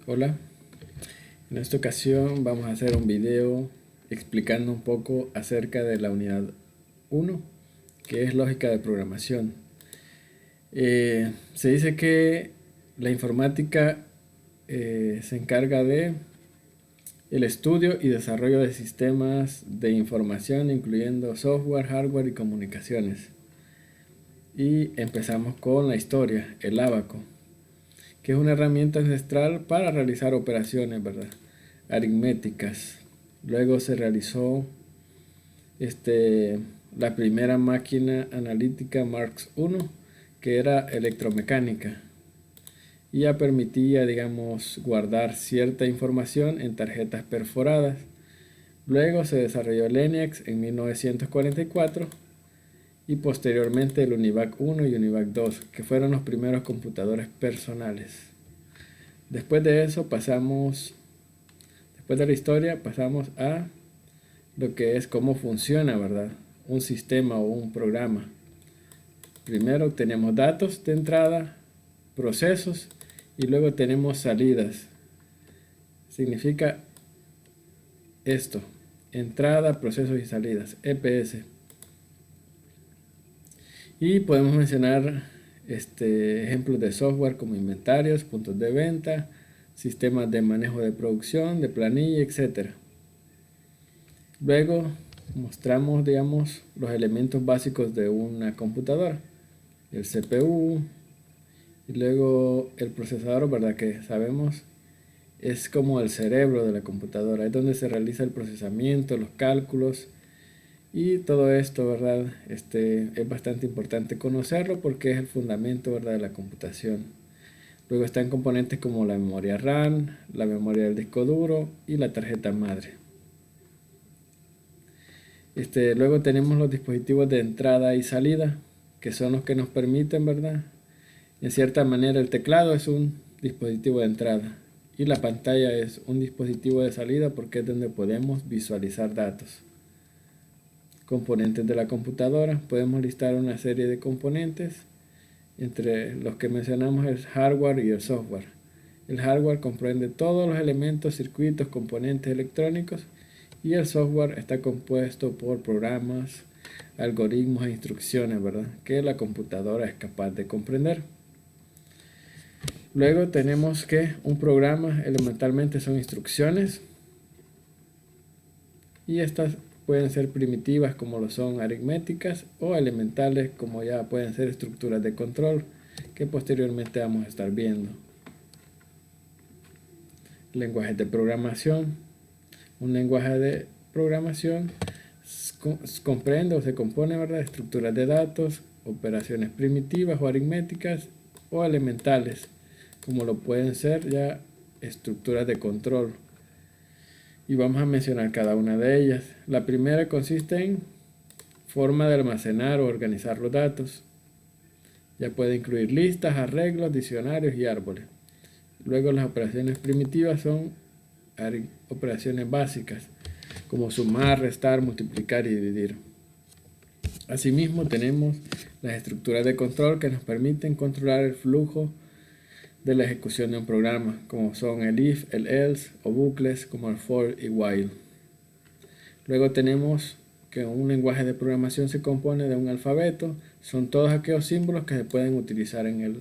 Hola, en esta ocasión vamos a hacer un video explicando un poco acerca de la unidad 1, que es lógica de programación. Se dice que la informática se encarga de el estudio y desarrollo de sistemas de información, incluyendo software, hardware y comunicaciones. Y empezamos con la historia, el ábaco, que es una herramienta ancestral para realizar operaciones, ¿verdad?, aritméticas. Luego se realizó la primera máquina analítica Mark I, que era electromecánica, y ya permitía, digamos, guardar cierta información en tarjetas perforadas. Luego se desarrolló el ENIAC en 1944 y posteriormente el UNIVAC 1 y UNIVAC 2, que fueron los primeros computadores personales. Después de eso después de la historia pasamos a lo que es cómo funciona, ¿verdad?, un sistema o un programa. Primero tenemos datos de entrada, procesos, y luego tenemos salidas. Significa esto: entrada, procesos y salidas, EPS. Y podemos mencionar ejemplos de software como inventarios, puntos de venta, sistemas de manejo de producción, de planilla, etc. Luego mostramos, digamos, los elementos básicos de una computadora: el CPU, y luego el procesador, ¿verdad?, que sabemos es como el cerebro de la computadora, es donde se realiza el procesamiento, los cálculos y todo esto, ¿verdad? Es bastante importante conocerlo porque es el fundamento, ¿verdad?, de la computación. Luego están componentes como la memoria RAM, la memoria del disco duro y la tarjeta madre. Luego tenemos los dispositivos de entrada y salida, que son los que nos permiten, ¿verdad? En cierta manera el teclado es un dispositivo de entrada y la pantalla es un dispositivo de salida porque es donde podemos visualizar datos. Componentes de la computadora: podemos listar una serie de componentes, entre los que mencionamos el hardware y el software. El hardware comprende todos los elementos, circuitos, componentes electrónicos, y el software está compuesto por programas, algoritmos e instrucciones, ¿verdad?, que la computadora es capaz de comprender. Luego tenemos que un programa elementalmente son instrucciones, y estas pueden ser primitivas como lo son aritméticas, o elementales como ya pueden ser estructuras de control, que posteriormente vamos a estar viendo. Lenguajes de programación. Un lenguaje de programación comprende o se compone, ¿verdad?, de estructuras de datos, operaciones primitivas o aritméticas, o elementales como lo pueden ser ya estructuras de control. Y vamos a mencionar cada una de ellas. La primera consiste en forma de almacenar o organizar los datos. Ya puede incluir listas, arreglos, diccionarios y árboles. Luego las operaciones primitivas son operaciones básicas como sumar, restar, multiplicar y dividir. Asimismo tenemos las estructuras de control que nos permiten controlar el flujo de la ejecución de un programa, como son el if, el else, o bucles como el for y while. Luego tenemos que un lenguaje de programación se compone de un alfabeto, son todos aquellos símbolos que se pueden utilizar en el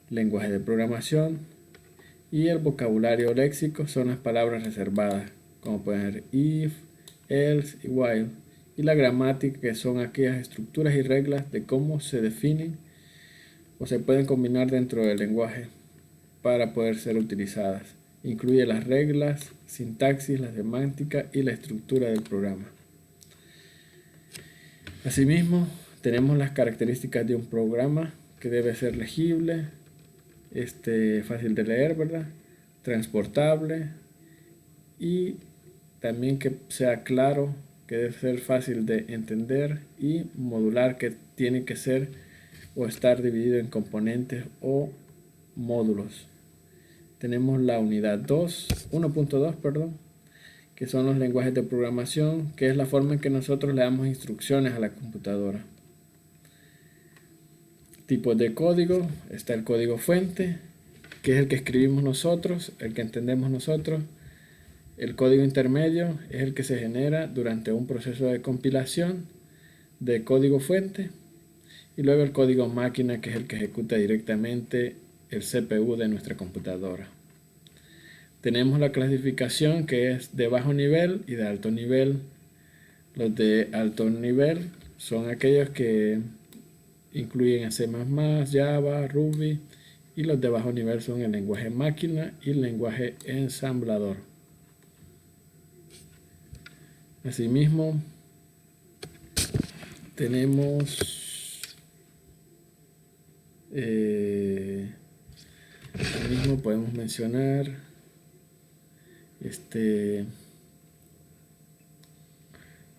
lenguaje de programación, y el vocabulario léxico son las palabras reservadas, como pueden ser if, else y while, y la gramática, que son aquellas estructuras y reglas de cómo se definen o se pueden combinar dentro del lenguaje para poder ser utilizadas. Incluye las reglas, sintaxis, la semántica y la estructura del programa. Asimismo, tenemos las características de un programa, que debe ser legible, fácil de leer, ¿verdad?, transportable, y también que sea claro, que debe ser fácil de entender, y modular, que tiene que ser o estar dividido en componentes o módulos. Tenemos la unidad 1.2, que son los lenguajes de programación, que es la forma en que nosotros le damos instrucciones a la computadora. Tipos de código: está el código fuente, que es el que escribimos nosotros, el que entendemos nosotros. El código intermedio es el que se genera durante un proceso de compilación de código fuente. Y luego el código máquina, que es el que ejecuta directamente el CPU de nuestra computadora. Tenemos la clasificación que es de bajo nivel y de alto nivel. Los de alto nivel son aquellos que incluyen C++, Java, Ruby, y los de bajo nivel son el lenguaje máquina y el lenguaje ensamblador. Asimismo, tenemos asimismo podemos mencionar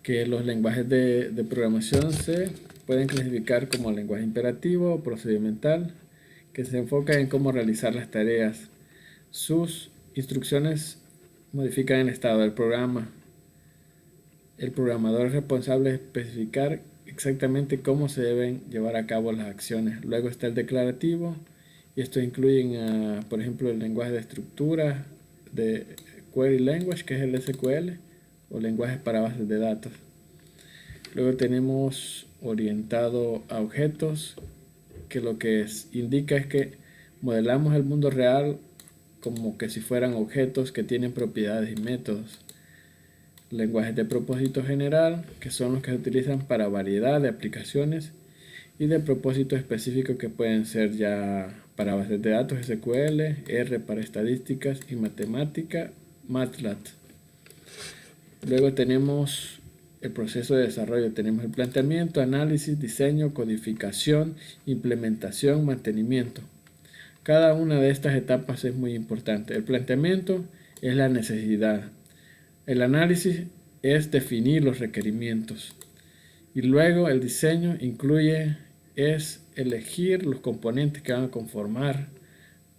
que los lenguajes de programación se pueden clasificar como lenguaje imperativo o procedimental, que se enfoca en cómo realizar las tareas. Sus instrucciones modifican el estado del programa. El programador es responsable de especificar exactamente cómo se deben llevar a cabo las acciones. Luego está el declarativo, y esto incluye, por ejemplo, el lenguaje de estructura de Query Language, que es el SQL, o lenguajes para bases de datos. Luego tenemos orientado a objetos, que lo que indica es que modelamos el mundo real como que si fueran objetos que tienen propiedades y métodos. Lenguajes de propósito general, que son los que se utilizan para variedad de aplicaciones, y de propósito específico, que pueden ser ya para bases de datos SQL, R para estadísticas y matemática, MATLAB. Luego tenemos el proceso de desarrollo. Tenemos el planteamiento, análisis, diseño, codificación, implementación, mantenimiento. Cada una de estas etapas es muy importante. El planteamiento es la necesidad. El análisis es definir los requerimientos. Y luego el diseño es elegir los componentes que van a conformar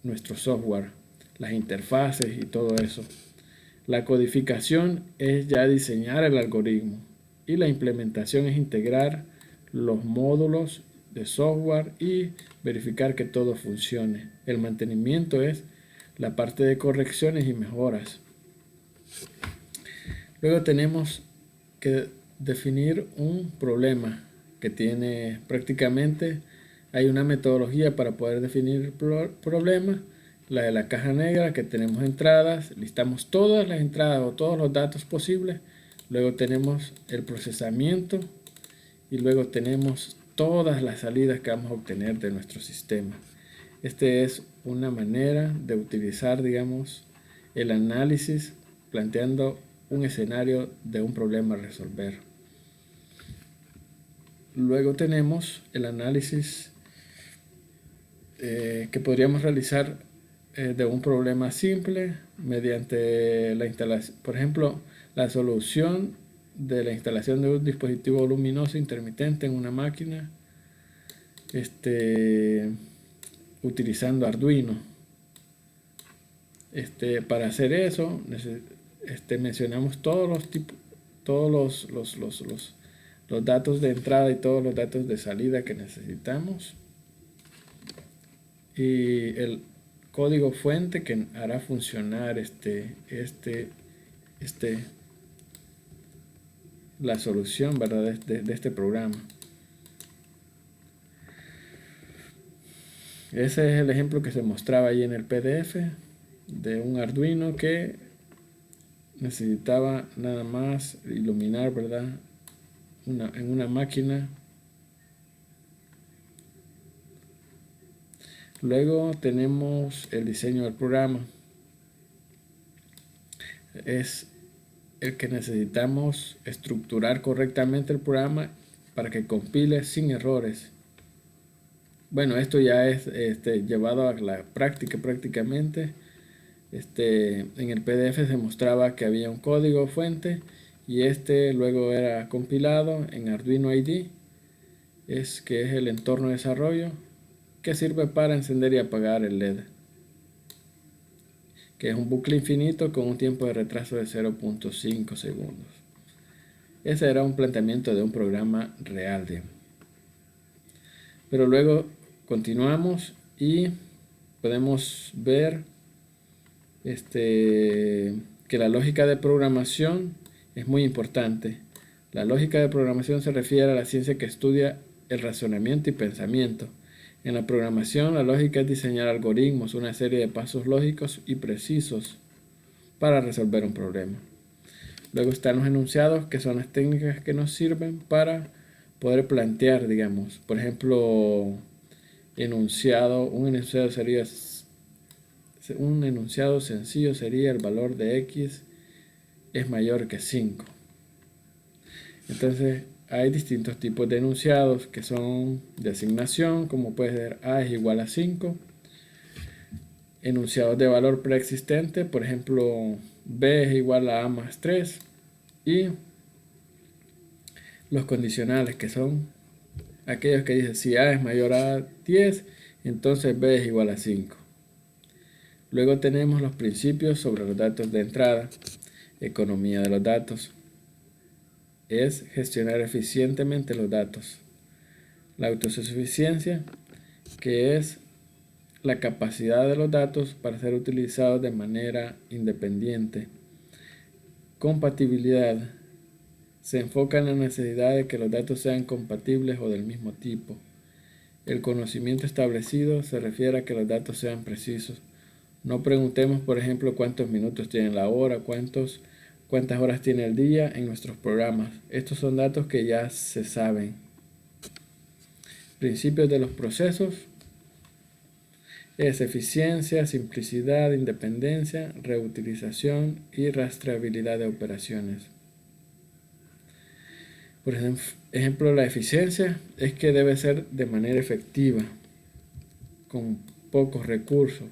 nuestro software, las interfaces y todo eso. La codificación es ya diseñar el algoritmo, y la implementación es integrar los módulos de software y verificar que todo funcione. El mantenimiento es la parte de correcciones y mejoras. Luego tenemos que definir un problema que tiene prácticamente, hay una metodología para poder definir problemas, la de la caja negra, que tenemos entradas, listamos todas las entradas o todos los datos posibles, luego tenemos el procesamiento y luego tenemos todas las salidas que vamos a obtener de nuestro sistema. Este es una manera de utilizar, digamos, el análisis planteando un escenario de un problema a resolver. Luego tenemos el análisis que podríamos realizar de un problema simple mediante la instalación, por ejemplo, la solución de la instalación de un dispositivo luminoso intermitente en una máquina, utilizando Arduino. Para hacer eso mencionamos todos los tipos, todos los datos de entrada y todos los datos de salida que necesitamos, y el código fuente que hará funcionar la solución, ¿verdad?, de este programa. Ese es el ejemplo que se mostraba ahí en el PDF de un Arduino que necesitaba nada más iluminar, ¿verdad?, en una máquina. Luego tenemos el diseño del programa. Es el que necesitamos estructurar correctamente el programa para que compile sin errores. Bueno, esto ya es llevado a la práctica prácticamente. En el PDF se mostraba que había un código fuente y luego era compilado en Arduino IDE, que es el entorno de desarrollo que sirve para encender y apagar el LED, que es un bucle infinito con un tiempo de retraso de 0.5 segundos. Ese era un planteamiento de un programa real. Pero luego continuamos y podemos ver que la lógica de programación es muy importante. La lógica de programación se refiere a la ciencia que estudia el razonamiento y pensamiento. En la programación, la lógica es diseñar algoritmos, una serie de pasos lógicos y precisos para resolver un problema. Luego están los enunciados, que son las técnicas que nos sirven para poder plantear, digamos, por ejemplo, un enunciado sencillo sería el valor de x es mayor que 5. Entonces, hay distintos tipos de enunciados que son de asignación, como puede ser a es igual a 5. Enunciados de valor preexistente, por ejemplo, b es igual a más 3. Y los condicionales, que son aquellos que dicen si a es mayor a 10, entonces b es igual a 5. Luego tenemos los principios sobre los datos de entrada. Economía de los datos es gestionar eficientemente los datos. La autosuficiencia, que es la capacidad de los datos para ser utilizados de manera independiente. Compatibilidad, se enfoca en la necesidad de que los datos sean compatibles o del mismo tipo. El conocimiento establecido se refiere a que los datos sean precisos. No preguntemos, por ejemplo, cuántos minutos tiene la hora, cuántas horas tiene el día en nuestros programas. Estos son datos que ya se saben. Principios de los procesos es eficiencia, simplicidad, independencia, reutilización y rastreabilidad de operaciones. Por ejemplo, la eficiencia es que debe ser de manera efectiva, con pocos recursos.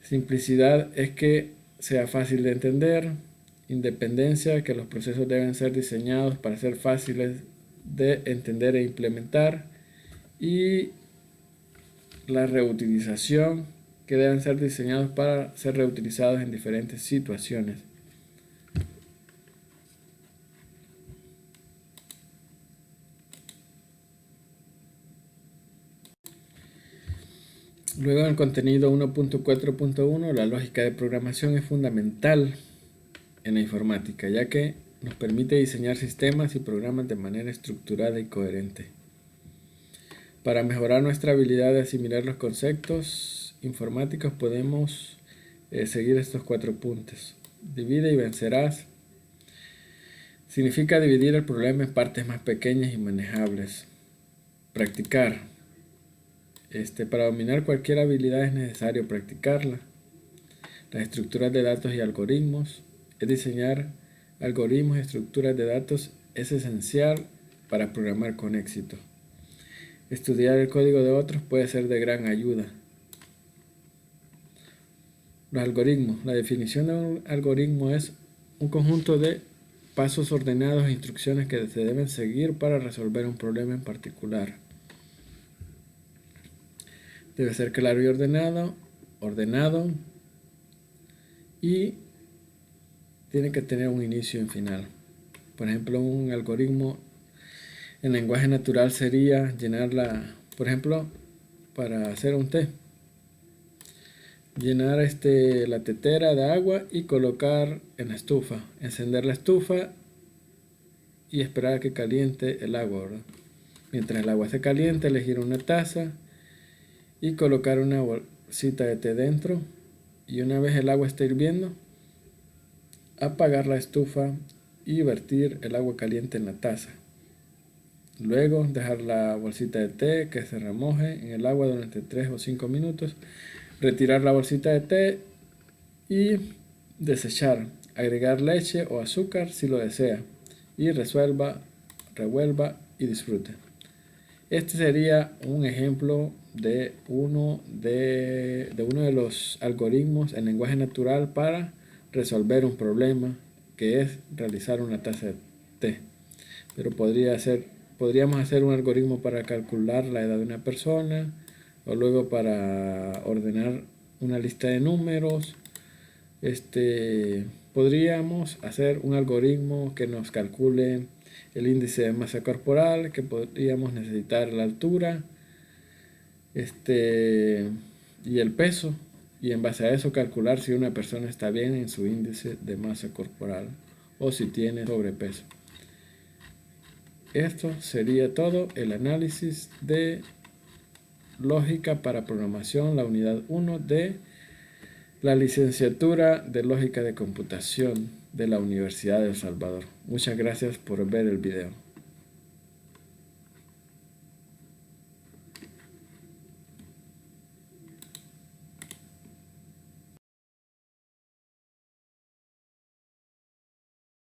Simplicidad es que sea fácil de entender. Independencia, que los procesos deben ser diseñados para ser fáciles de entender e implementar. Y la reutilización, que deben ser diseñados para ser reutilizados en diferentes situaciones. Luego en el contenido 1.4.1, la lógica de programación es fundamental en la informática, ya que nos permite diseñar sistemas y programas de manera estructurada y coherente. Para mejorar nuestra habilidad de asimilar los conceptos informáticos podemos seguir estos 4 puntos. Divide y vencerás. Significa dividir el problema en partes más pequeñas y manejables. Practicar. Para dominar cualquier habilidad es necesario practicarla. Las estructuras de datos y algoritmos. Diseñar algoritmos y estructuras de datos es esencial para programar con éxito. Estudiar el código de otros puede ser de gran ayuda. Los algoritmos. La definición de un algoritmo es un conjunto de pasos ordenados e instrucciones que se deben seguir para resolver un problema en particular. Debe ser claro y ordenado y tiene que tener un inicio y un final. Por ejemplo, un algoritmo en lenguaje natural sería por ejemplo, para hacer un té, llenar la tetera de agua y colocar en la estufa, encender la estufa y esperar a que caliente el agua, ¿verdad? Mientras el agua se caliente, elegir una taza y colocar una bolsita de té dentro, y una vez el agua esté hirviendo, apagar la estufa y vertir el agua caliente en la taza. Luego dejar la bolsita de té que se remoje en el agua durante 3 o 5 minutos, retirar la bolsita de té y desechar, agregar leche o azúcar si lo desea, y revuelva y disfrute. Este sería un ejemplo de uno de los algoritmos en lenguaje natural para resolver un problema, que es realizar una taza de té. Pero podríamos hacer un algoritmo para calcular la edad de una persona, o luego para ordenar una lista de números. Podríamos hacer un algoritmo que nos calcule el índice de masa corporal, que podríamos necesitar la altura. y el peso, y en base a eso calcular si una persona está bien en su índice de masa corporal o si tiene sobrepeso. Esto sería todo el análisis de lógica para programación, la unidad 1 de la licenciatura de lógica de computación de la Universidad de El Salvador. Muchas gracias por ver el video.